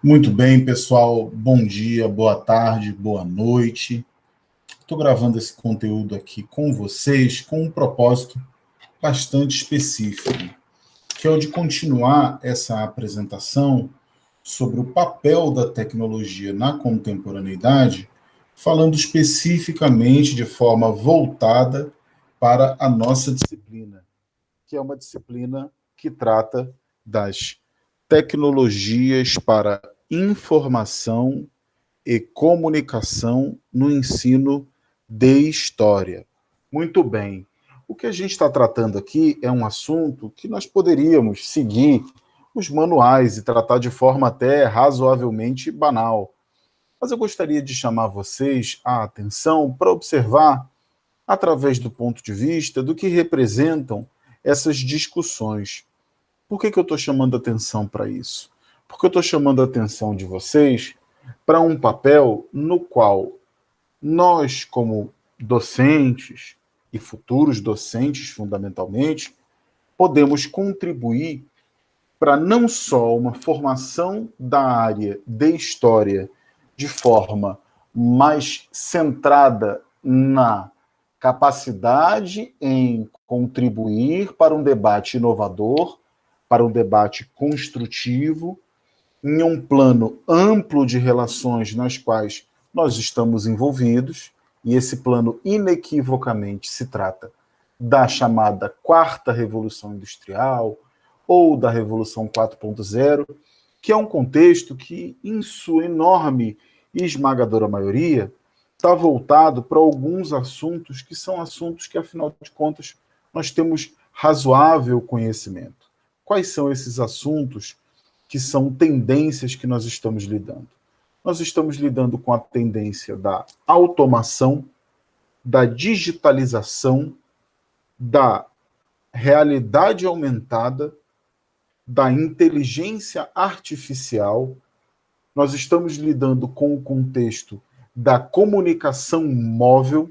Muito bem, pessoal. Bom dia, boa tarde, boa noite. Estou gravando esse conteúdo aqui com vocês com um propósito bastante específico, que é o de continuar essa apresentação sobre o papel da tecnologia na contemporaneidade, falando especificamente de forma voltada para a nossa disciplina, que é uma disciplina que trata das tecnologias para informação e comunicação no ensino de história. Muito bem. O que a gente está tratando aqui é um assunto que nós poderíamos seguir os manuais e tratar de forma até razoavelmente banal. Mas eu gostaria de chamar vocês a atenção para observar, através do ponto de vista do que representam essas discussões. Por que eu estou chamando a atenção para isso? Porque eu estou chamando a atenção de vocês para um papel no qual nós, como docentes e futuros docentes, fundamentalmente, podemos contribuir para não só uma formação da área de história de forma mais centrada na capacidade em contribuir para um debate inovador, para um debate construtivo, em um plano amplo de relações nas quais nós estamos envolvidos, e esse plano inequivocamente se trata da chamada Quarta Revolução Industrial ou da Revolução 4.0, que é um contexto que, em sua enorme e esmagadora maioria, está voltado para alguns assuntos que são assuntos que, afinal de contas, nós temos razoável conhecimento. Quais são esses assuntos que são tendências que nós estamos lidando? Nós estamos lidando com a tendência da automação, da digitalização, da realidade aumentada, da inteligência artificial. Nós estamos lidando com o contexto da comunicação móvel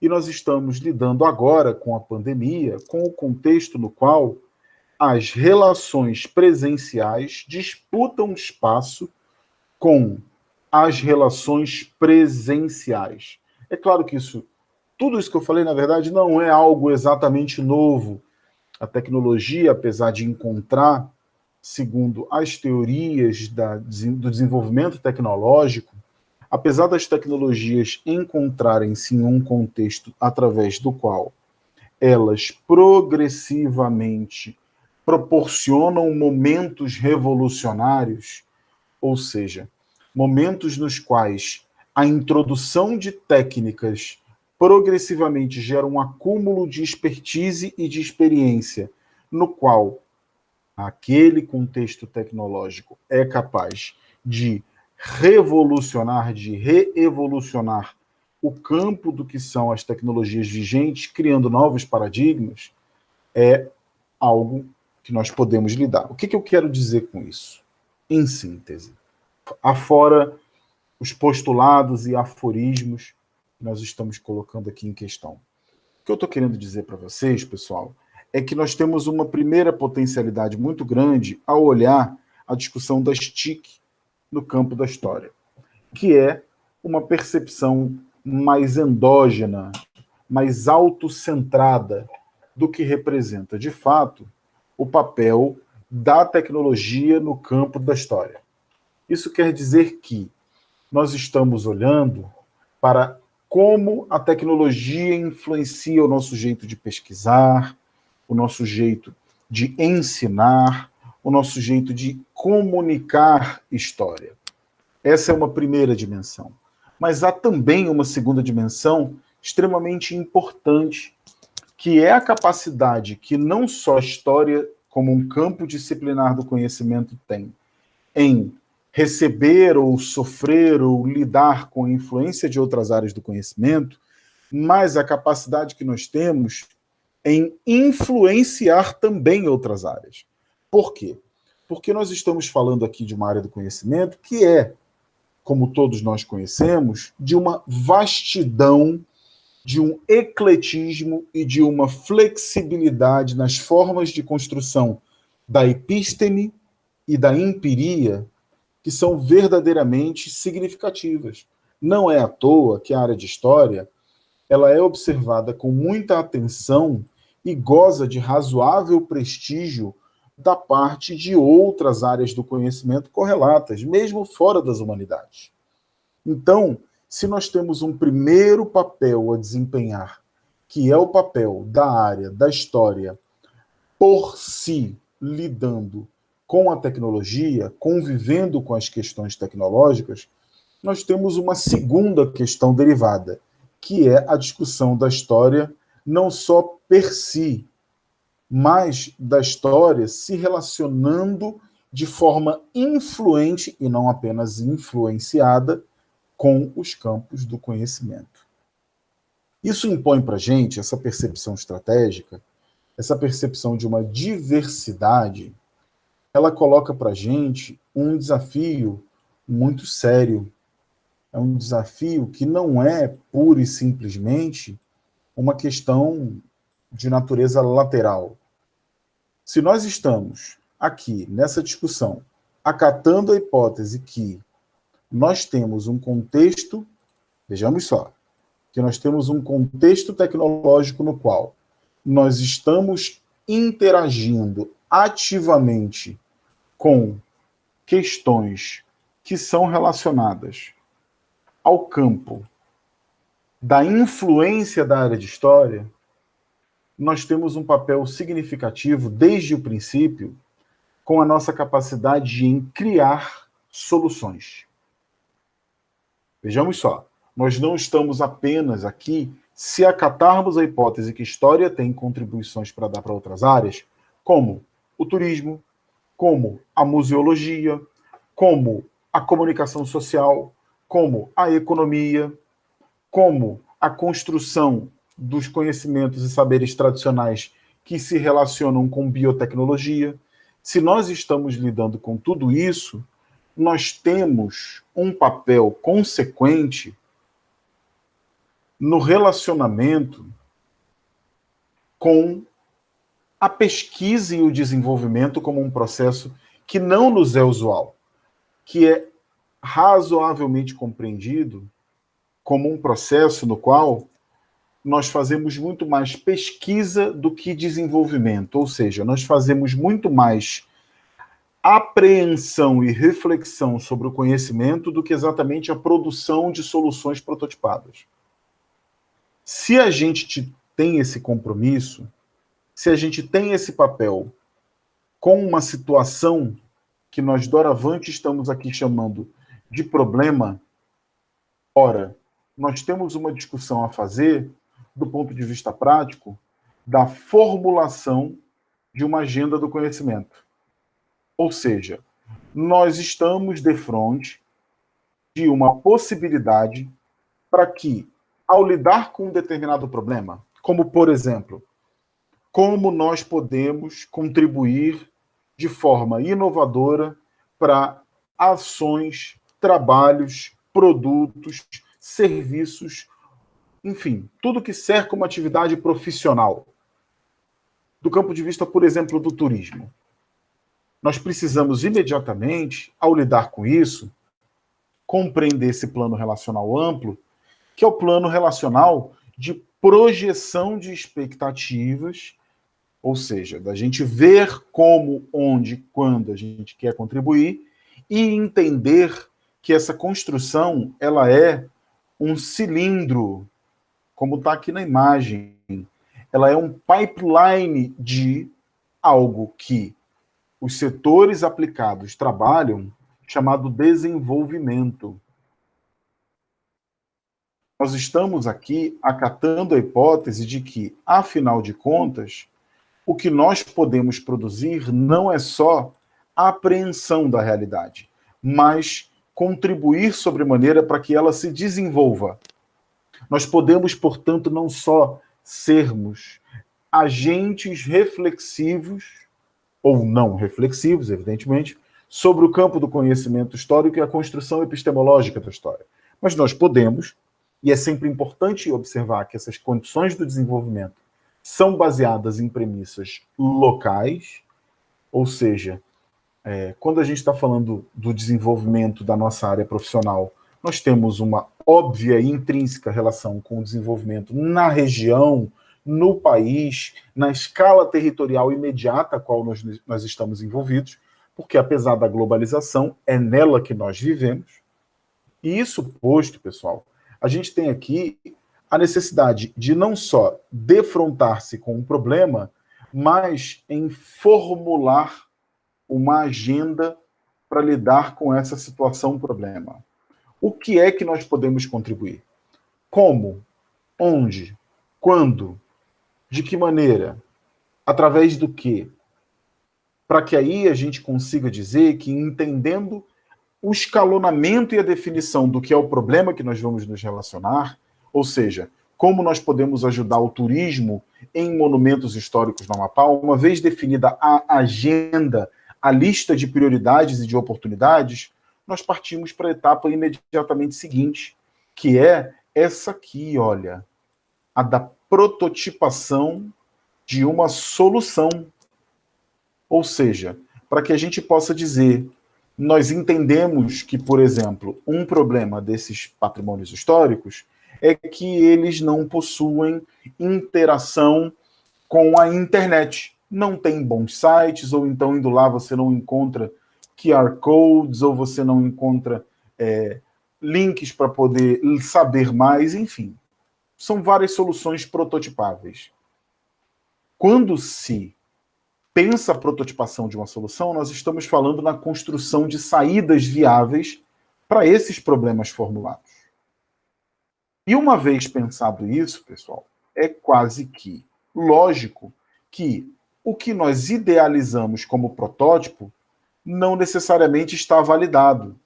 e nós estamos lidando agora com a pandemia, com o contexto no qual as relações presenciais disputam espaço com as relações presenciais. É claro que tudo isso que eu falei, na verdade, não é algo exatamente novo. A tecnologia, apesar de encontrar, segundo as teorias do desenvolvimento tecnológico, apesar das tecnologias encontrarem-se em um contexto através do qual elas progressivamente proporcionam momentos revolucionários, ou seja, momentos nos quais a introdução de técnicas progressivamente gera um acúmulo de expertise e de experiência, no qual aquele contexto tecnológico é capaz de revolucionar, de reevolucionar o campo do que são as tecnologias vigentes, criando novos paradigmas, é algo que nós podemos lidar. O que eu quero dizer com isso? Em síntese, afora os postulados e aforismos que nós estamos colocando aqui em questão. O que eu estou querendo dizer para vocês, pessoal, é que nós temos uma primeira potencialidade muito grande ao olhar a discussão das TIC no campo da história, que é uma percepção mais endógena, mais autocentrada do que representa, de fato, o papel da tecnologia no campo da história. Isso quer dizer que nós estamos olhando para como a tecnologia influencia o nosso jeito de pesquisar, o nosso jeito de ensinar, o nosso jeito de comunicar história. Essa é uma primeira dimensão. Mas há também uma segunda dimensão extremamente importante, que é a capacidade que não só a história, como um campo disciplinar do conhecimento, tem em receber ou sofrer ou lidar com a influência de outras áreas do conhecimento, mas a capacidade que nós temos em influenciar também outras áreas. Por quê? Porque nós estamos falando aqui de uma área do conhecimento que é, como todos nós conhecemos, de uma vastidão, de um ecletismo e de uma flexibilidade nas formas de construção da epísteme e da empiria que são verdadeiramente significativas. Não é à toa que a área de história ela é observada com muita atenção e goza de razoável prestígio da parte de outras áreas do conhecimento correlatas, mesmo fora das humanidades. Então, se nós temos um primeiro papel a desempenhar, que é o papel da área da história por si, lidando com a tecnologia, convivendo com as questões tecnológicas, nós temos uma segunda questão derivada, que é a discussão da história, não só per si, mas da história se relacionando de forma influente e não apenas influenciada com os campos do conhecimento. Isso impõe para a gente essa percepção estratégica, essa percepção de uma diversidade, ela coloca para a gente um desafio muito sério. É um desafio que não é pura e simplesmente uma questão de natureza lateral. Se nós estamos aqui nessa discussão acatando a hipótese que nós temos um contexto, vejamos só, que nós temos um contexto tecnológico no qual nós estamos interagindo ativamente com questões que são relacionadas ao campo da influência da área de história, nós temos um papel significativo desde o princípio com a nossa capacidade em criar soluções. Vejamos só, nós não estamos apenas aqui se acatarmos a hipótese que história tem contribuições para dar para outras áreas, como o turismo, como a museologia, como a comunicação social, como a economia, como a construção dos conhecimentos e saberes tradicionais que se relacionam com biotecnologia. Se nós estamos lidando com tudo isso, nós temos um papel consequente no relacionamento com a pesquisa e o desenvolvimento como um processo que não nos é usual, que é razoavelmente compreendido como um processo no qual nós fazemos muito mais pesquisa do que desenvolvimento, ou seja, nós fazemos muito mais apreensão e reflexão sobre o conhecimento do que exatamente a produção de soluções prototipadas. Se a gente tem esse compromisso, se a gente tem esse papel com uma situação que nós doravante estamos aqui chamando de problema, ora, nós temos uma discussão a fazer do ponto de vista prático da formulação de uma agenda do conhecimento. Ou seja, nós estamos de frente de uma possibilidade para que, ao lidar com um determinado problema, como, por exemplo, como nós podemos contribuir de forma inovadora para ações, trabalhos, produtos, serviços, enfim, tudo que cerca uma atividade profissional. Do campo de vista, por exemplo, do turismo. Nós precisamos imediatamente, ao lidar com isso, compreender esse plano relacional amplo, que é o plano relacional de projeção de expectativas, ou seja, da gente ver como, onde, quando a gente quer contribuir e entender que essa construção ela é um cilindro, como está aqui na imagem. Ela é um pipeline de algo que os setores aplicados trabalham, chamado desenvolvimento. Nós estamos aqui acatando a hipótese de que, afinal de contas, o que nós podemos produzir não é só a apreensão da realidade, mas contribuir sobremaneira para que ela se desenvolva. Nós podemos, portanto, não só sermos agentes reflexivos, ou não reflexivos, evidentemente, sobre o campo do conhecimento histórico e a construção epistemológica da história. Mas nós podemos, e é sempre importante observar que essas condições do desenvolvimento são baseadas em premissas locais, ou seja, quando a gente está falando do desenvolvimento da nossa área profissional, nós temos uma óbvia e intrínseca relação com o desenvolvimento na região, no país, na escala territorial imediata a qual nós estamos envolvidos, porque apesar da globalização, é nela que nós vivemos. E isso posto, pessoal, a gente tem aqui a necessidade de não só defrontar-se com um problema, mas em formular uma agenda para lidar com essa situação, problema. O que é que nós podemos contribuir? Como? Onde? Quando? De que maneira? Através do quê? Para que aí a gente consiga dizer que, entendendo o escalonamento e a definição do que é o problema que nós vamos nos relacionar, ou seja, como nós podemos ajudar o turismo em monumentos históricos no Amapá, uma vez definida a agenda, a lista de prioridades e de oportunidades, nós partimos para a etapa imediatamente seguinte, que é essa aqui, olha, a da prototipação de uma solução. Ou seja, para que a gente possa dizer, nós entendemos que, por exemplo, um problema desses patrimônios históricos é que eles não possuem interação com a internet. Não tem bons sites, ou então indo lá você não encontra QR codes, ou você não encontra links para poder saber mais, enfim. São várias soluções prototipáveis. Quando se pensa a prototipação de uma solução, nós estamos falando na construção de saídas viáveis para esses problemas formulados. E uma vez pensado isso, pessoal, é quase que lógico que o que nós idealizamos como protótipo não necessariamente está validado.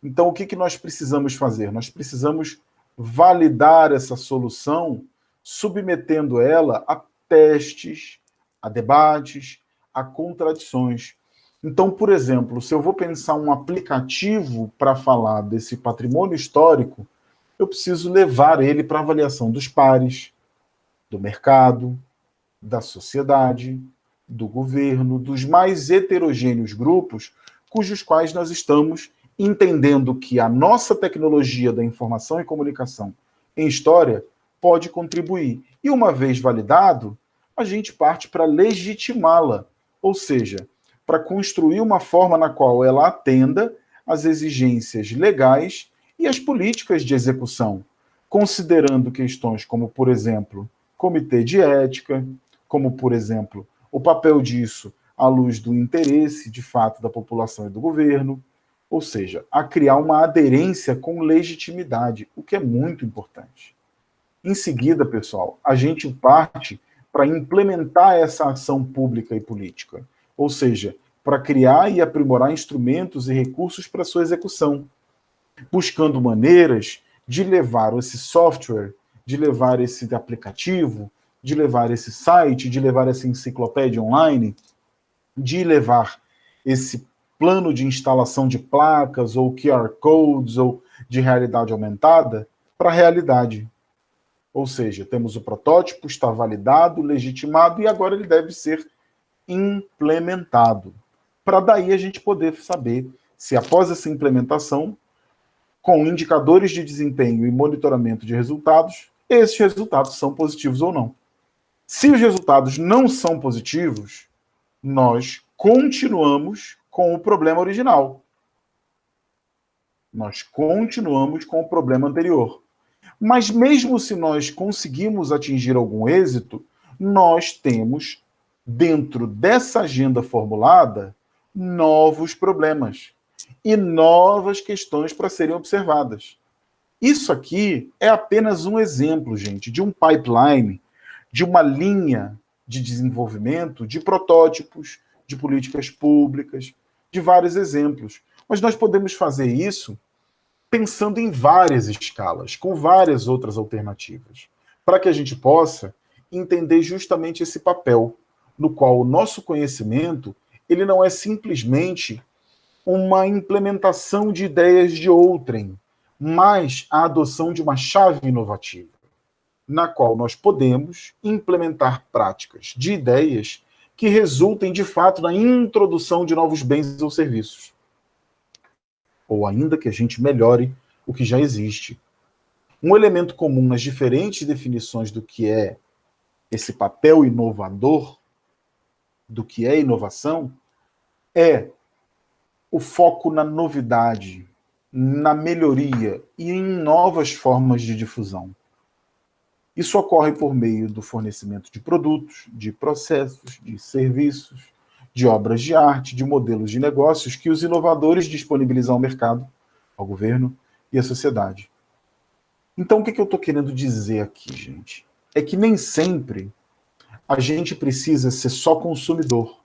Então, o que nós precisamos fazer? Nós precisamos validar essa solução, submetendo ela a testes, a debates, a contradições. Então, por exemplo, se eu vou pensar um aplicativo para falar desse patrimônio histórico, eu preciso levar ele para avaliação dos pares, do mercado, da sociedade, do governo, dos mais heterogêneos grupos, cujos quais nós estamos entendendo que a nossa tecnologia da informação e comunicação em história pode contribuir. E uma vez validado, a gente parte para legitimá-la, ou seja, para construir uma forma na qual ela atenda às exigências legais e às políticas de execução, considerando questões como, por exemplo, comitê de ética, como, por exemplo, o papel disso à luz do interesse, de fato, da população e do governo, ou seja, a criar uma aderência com legitimidade, o que é muito importante. Em seguida, pessoal, a gente parte para implementar essa ação pública e política, ou seja, para criar e aprimorar instrumentos e recursos para sua execução, buscando maneiras de levar esse software, de levar esse aplicativo, de levar esse site, de levar essa enciclopédia online, de levar esse plano de instalação de placas ou QR codes ou de realidade aumentada para a realidade. Ou seja, temos o protótipo, está validado, legitimado e agora ele deve ser implementado. Para daí a gente poder saber se após essa implementação, com indicadores de desempenho e monitoramento de resultados, esses resultados são positivos ou não. Se os resultados não são positivos, nós continuamos com o problema original. Nós continuamos com o problema anterior. Mas mesmo se nós conseguimos atingir algum êxito, nós temos, dentro dessa agenda formulada, novos problemas e novas questões para serem observadas. Isso aqui é apenas um exemplo, gente, de um pipeline, de uma linha de desenvolvimento, de protótipos, de políticas públicas, de vários exemplos. Mas nós podemos fazer isso pensando em várias escalas, com várias outras alternativas, para que a gente possa entender justamente esse papel, no qual o nosso conhecimento ele não é simplesmente uma implementação de ideias de outrem, mas a adoção de uma chave inovativa, na qual nós podemos implementar práticas de ideias que resultem, de fato, na introdução de novos bens ou serviços. Ou ainda que a gente melhore o que já existe. Um elemento comum nas diferentes definições do que é esse papel inovador, do que é inovação, é o foco na novidade, na melhoria e em novas formas de difusão. Isso ocorre por meio do fornecimento de produtos, de processos, de serviços, de obras de arte, de modelos de negócios que os inovadores disponibilizam ao mercado, ao governo e à sociedade. Então, o que eu estou querendo dizer aqui, gente? É que nem sempre a gente precisa ser só consumidor.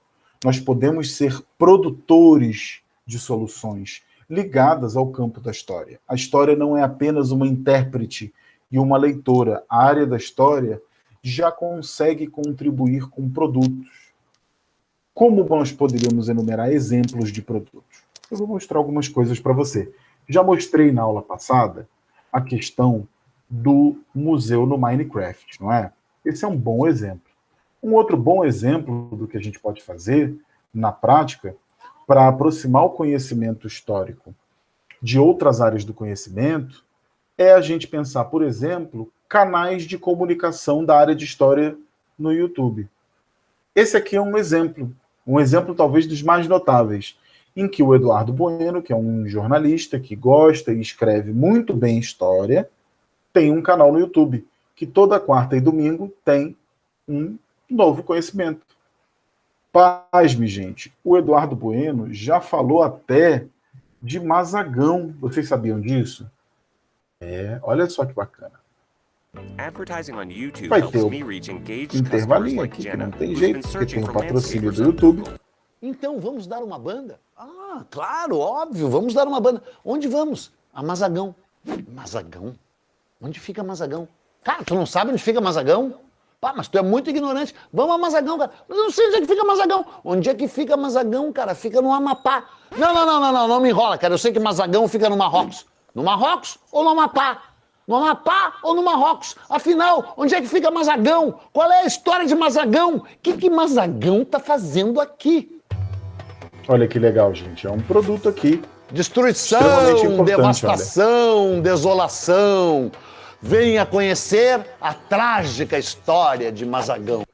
Nós podemos ser produtores de soluções ligadas ao campo da história. A história não é apenas uma intérprete e uma leitora. A área da história já consegue contribuir com produtos. Como nós poderíamos enumerar exemplos de produtos? Eu vou mostrar algumas coisas para você. Já mostrei na aula passada a questão do museu no Minecraft, não é? Esse é um bom exemplo. Um outro bom exemplo do que a gente pode fazer na prática para aproximar o conhecimento histórico de outras áreas do conhecimento é a gente pensar, por exemplo, canais de comunicação da área de história no YouTube. Esse aqui é um exemplo talvez dos mais notáveis, em que o Eduardo Bueno, que é um jornalista que gosta e escreve muito bem história, tem um canal no YouTube, que toda quarta e domingo tem um novo conhecimento. Pasme, gente, o Eduardo Bueno já falou até de Mazagão. Vocês sabiam disso? Olha só que bacana. Vai ter um intervalinho aqui, que não tem jeito, porque tem o patrocínio do YouTube. Então, vamos dar uma banda? Ah, claro, óbvio, vamos dar uma banda. Onde vamos? A Mazagão. Mazagão? Onde fica Mazagão? Cara, tu não sabe onde fica Mazagão? Pá, mas tu é muito ignorante. Vamos a Mazagão, cara. Mas eu não sei onde é que fica Mazagão. Onde é que fica Mazagão, cara? Fica no Amapá. Não me enrola, cara. Eu sei que Mazagão fica no Marrocos. No Marrocos ou no Amapá? No Amapá ou no Marrocos? Afinal, onde é que fica Mazagão? Qual é a história de Mazagão? O que Mazagão tá fazendo aqui? Olha que legal, gente. É um produto aqui. Destruição, devastação, desolação. Venha conhecer a trágica história de Mazagão.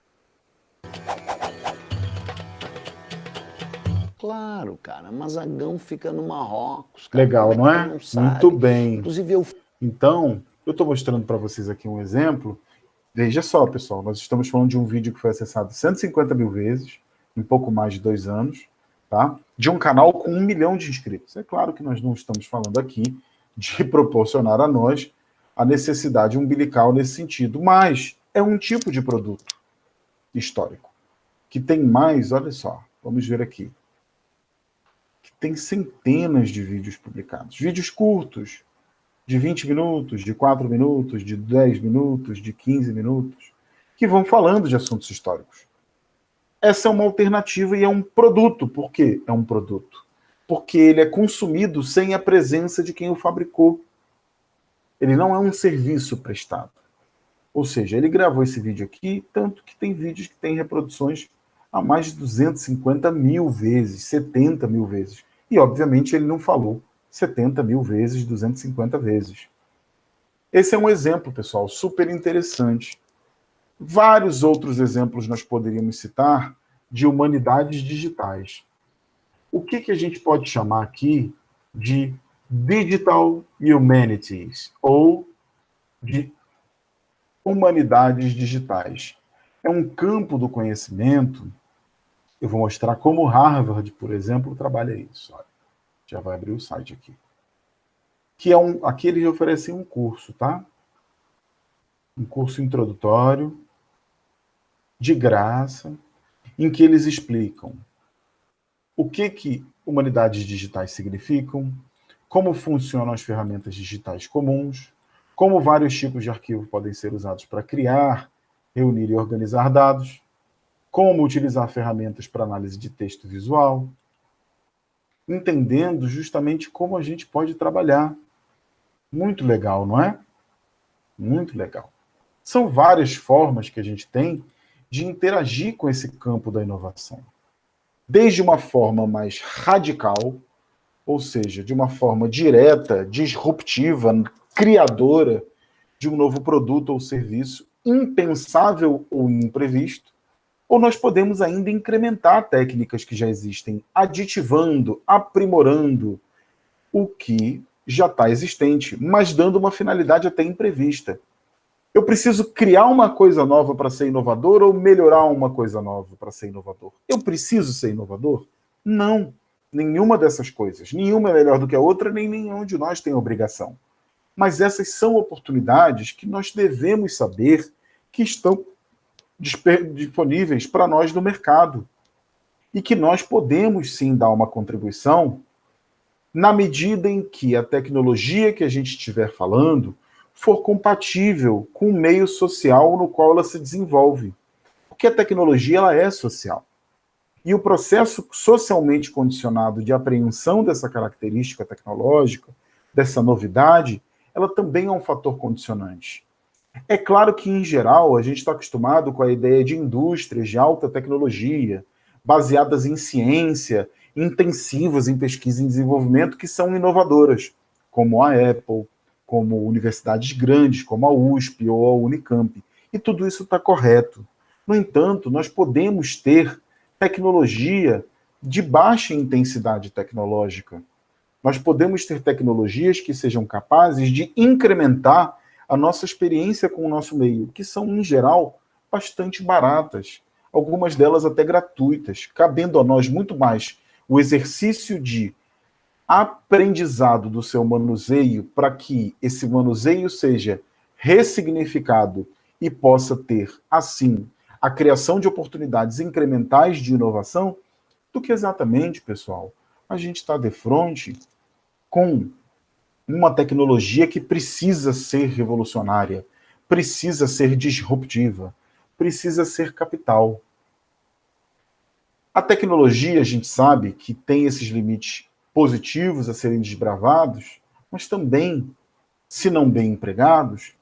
Claro, cara, Mazagão fica no Marrocos. Cara. Legal, não é? Muito bem. Inclusive eu... Então, eu estou mostrando para vocês aqui um exemplo. Veja só, pessoal, nós estamos falando de um vídeo que foi acessado 150 mil vezes, em pouco mais de 2 anos, tá? De um canal com 1 milhão de inscritos. É claro que nós não estamos falando aqui de proporcionar a nós a necessidade umbilical nesse sentido, mas é um tipo de produto histórico que tem mais, olha só, vamos ver aqui, que tem centenas de vídeos publicados, vídeos curtos, de 20 minutos, de 4 minutos, de 10 minutos, de 15 minutos, que vão falando de assuntos históricos. Essa é uma alternativa e é um produto. Por quê? É um produto. Porque ele é consumido sem a presença de quem o fabricou. Ele não é um serviço prestado. Ou seja, ele gravou esse vídeo aqui, tanto que tem vídeos que têm reproduções a mais de 250 mil vezes, 70 mil vezes. E, obviamente, ele não falou 70 mil vezes, 250 vezes. Esse é um exemplo, pessoal, super interessante. Vários outros exemplos nós poderíamos citar de humanidades digitais. O que a gente pode chamar aqui de Digital Humanities, ou de humanidades digitais? É um campo do conhecimento. Eu vou mostrar como Harvard, por exemplo, trabalha isso. Olha, já vai abrir o site aqui. Que aqui eles oferecem um curso, tá? Um curso introdutório, de graça, em que eles explicam o que humanidades digitais significam, como funcionam as ferramentas digitais comuns, como vários tipos de arquivo podem ser usados para criar, reunir e organizar dados, como utilizar ferramentas para análise de texto visual, entendendo justamente como a gente pode trabalhar. Muito legal, não é? Muito legal. São várias formas que a gente tem de interagir com esse campo da inovação. Desde uma forma mais radical, ou seja, de uma forma direta, disruptiva, criadora de um novo produto ou serviço, impensável ou imprevisto, ou nós podemos ainda incrementar técnicas que já existem, aditivando, aprimorando o que já está existente, mas dando uma finalidade até imprevista. Eu preciso criar uma coisa nova para ser inovador ou melhorar uma coisa nova para ser inovador? Eu preciso ser inovador? Não. Nenhuma dessas coisas. Nenhuma é melhor do que a outra, nem nenhum de nós tem obrigação. Mas essas são oportunidades que nós devemos saber que estão disponíveis para nós no mercado. E que nós podemos sim dar uma contribuição na medida em que a tecnologia que a gente estiver falando for compatível com o meio social no qual ela se desenvolve. Porque a tecnologia ela é social. E o processo socialmente condicionado de apreensão dessa característica tecnológica, dessa novidade, ela também é um fator condicionante. É claro que, em geral, a gente está acostumado com a ideia de indústrias de alta tecnologia, baseadas em ciência, intensivas em pesquisa e desenvolvimento, que são inovadoras, como a Apple, como universidades grandes, como a USP ou a Unicamp. E tudo isso está correto. No entanto, nós podemos ter tecnologia de baixa intensidade tecnológica. Nós podemos ter tecnologias que sejam capazes de incrementar a nossa experiência com o nosso meio, que são, em geral, bastante baratas, algumas delas até gratuitas, cabendo a nós muito mais o exercício de aprendizado do seu manuseio para que esse manuseio seja ressignificado e possa ter, assim, a criação de oportunidades incrementais de inovação, do que exatamente, pessoal, a gente está de frente com uma tecnologia que precisa ser revolucionária, precisa ser disruptiva, precisa ser capital. A tecnologia, a gente sabe que tem esses limites positivos a serem desbravados, mas também, se não bem empregados,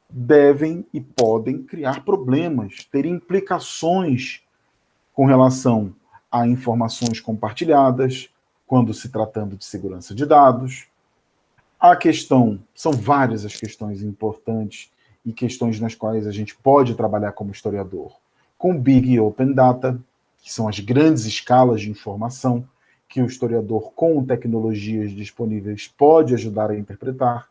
devem e podem criar problemas, ter implicações com relação a informações compartilhadas, quando se tratando de segurança de dados. A questão, são várias as questões importantes e questões nas quais a gente pode trabalhar como historiador, com Big e Open Data, que são as grandes escalas de informação que o historiador, com tecnologias disponíveis, pode ajudar a interpretar.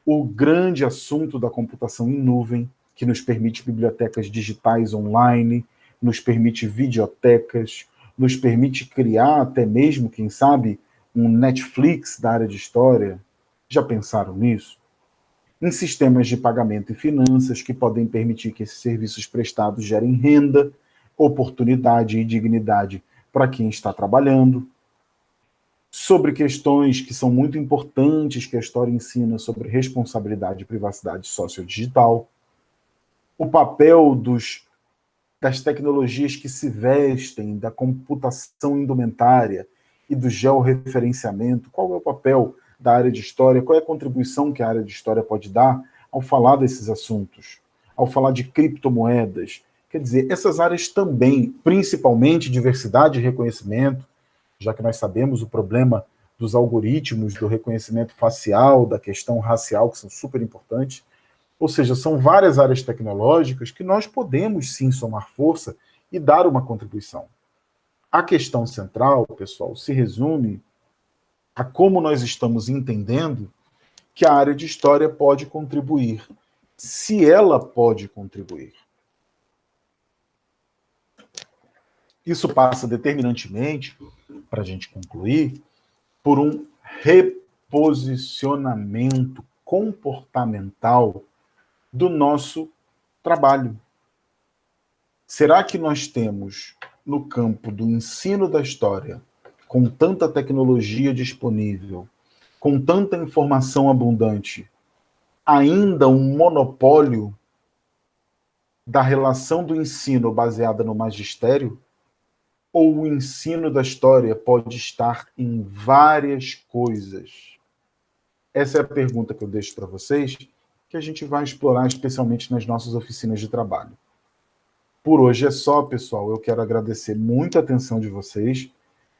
O grande assunto da computação em nuvem, que nos permite bibliotecas digitais online, nos permite videotecas, nos permite criar até mesmo, quem sabe, um Netflix da área de história. Já pensaram nisso? Em sistemas de pagamento e finanças que podem permitir que esses serviços prestados gerem renda, oportunidade e dignidade para quem está trabalhando. Sobre questões que são muito importantes que a história ensina sobre responsabilidade e privacidade sociodigital. O papel das tecnologias que se vestem, da computação indumentária e do georreferenciamento. Qual é o papel da área de história? Qual é a contribuição que a área de história pode dar ao falar desses assuntos? Ao falar de criptomoedas? Quer dizer, essas áreas também, principalmente diversidade e reconhecimento, já que nós sabemos o problema dos algoritmos, do reconhecimento facial, da questão racial, que são super importantes. Ou seja, são várias áreas tecnológicas que nós podemos sim somar força e dar uma contribuição. A questão central, pessoal, se resume a como nós estamos entendendo que a área de história pode contribuir, se ela pode contribuir. Isso passa determinantemente, para a gente concluir, por um reposicionamento comportamental do nosso trabalho. Será que nós temos, no campo do ensino da história, com tanta tecnologia disponível, com tanta informação abundante, ainda um monopólio da relação do ensino baseada no magistério? Ou o ensino da história pode estar em várias coisas? Essa é a pergunta que eu deixo para vocês, que a gente vai explorar especialmente nas nossas oficinas de trabalho. Por hoje é só, pessoal. Eu quero agradecer muito a atenção de vocês,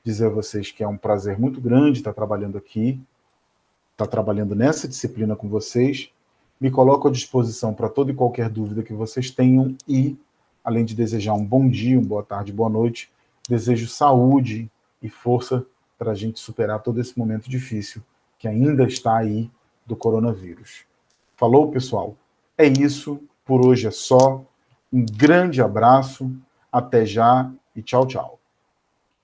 dizer a vocês que é um prazer muito grande estar trabalhando aqui, estar trabalhando nessa disciplina com vocês. Me coloco à disposição para toda e qualquer dúvida que vocês tenham e, além de desejar um bom dia, uma boa tarde, boa noite, desejo saúde e força para a gente superar todo esse momento difícil que ainda está aí do coronavírus. Falou, pessoal? É isso. Por hoje é só. Um grande abraço. Até já e tchau, tchau.